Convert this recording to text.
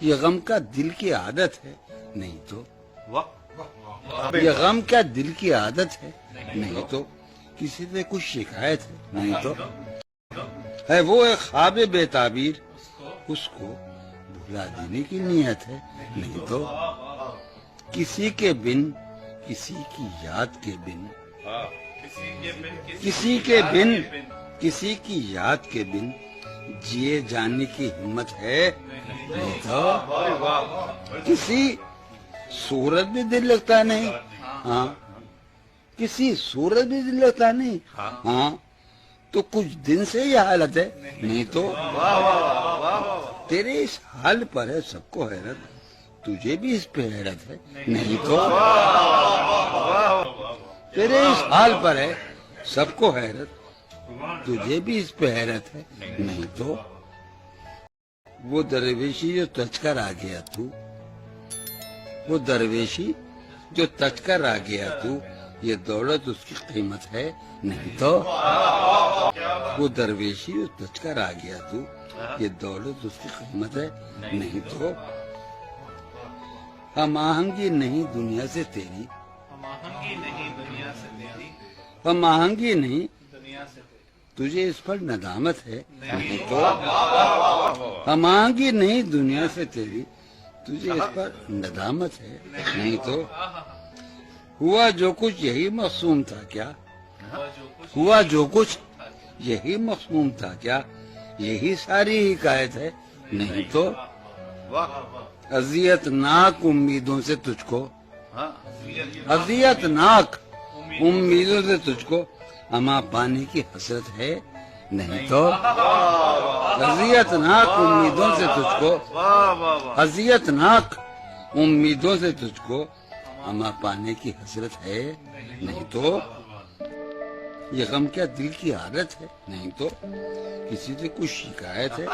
یہ غم کا دل کی عادت ہے نہیں تو یہ غم کیا دل کی عادت ہے نہیں تو کسی سے کچھ شکایت ہے نہیں تو ہے وہ ایک خواب بے تعبیر اس کو بھلا دینے کی نیت ہے نہیں تو کسی کے بن کسی کی یاد کے بن کسی کے بن کسی کی یاد کے بن جیے جانے کی ہمت ہے نہیں تو کسی صورت بھی دل لگتا نہیں ہاں کسی صورت بھی دل لگتا نہیں ہاں تو کچھ دن سے یہ حالت ہے نہیں تو تیرے اس حال پر ہے سب کو حیرت تجھے بھی اس پہ حیرت ہے نہیں تو تیرے اس حال پر ہے سب کو حیرت تجھے بھی اس پہ حیرت ہے نہیں تو وہ درویشی جو تج کر آ گیا تو وہ درویشی جو تج کر آ گیا تو یہ دولت اس کی قیمت ہے نہیں تو وہ درویشی جو تج کر آ گیا تو یہ دولت اس کی قیمت ہے نہیں تو ہم آہنگی نہیں دنیا سے تیری ہم آہنگی نہیں تجھے اس پر ندامت ہے نہیں تو ہم آہنگی نہیں دنیا سے تیری تجھے اس پر ندامت ہے نہیں تو ہوا جو کچھ یہی مقصود تھا کیا ہوا جو کچھ یہی مقصود تھا کیا یہی ساری حکایت ہے نہیں تو اذیت ناک امیدوں سے تجھ کو اذیت ناک امیدوں سے تجھ کو اما پانے کی حسرت ہے نہیں تو اذیت ناک امیدوں سے تجھ کو اذیت ناک امیدوں سے تجھ کو اما پانے کی حسرت ہے نہیں تو یہ غم کیا دل کی عادت ہے نہیں تو کسی سے کچھ شکایت ہے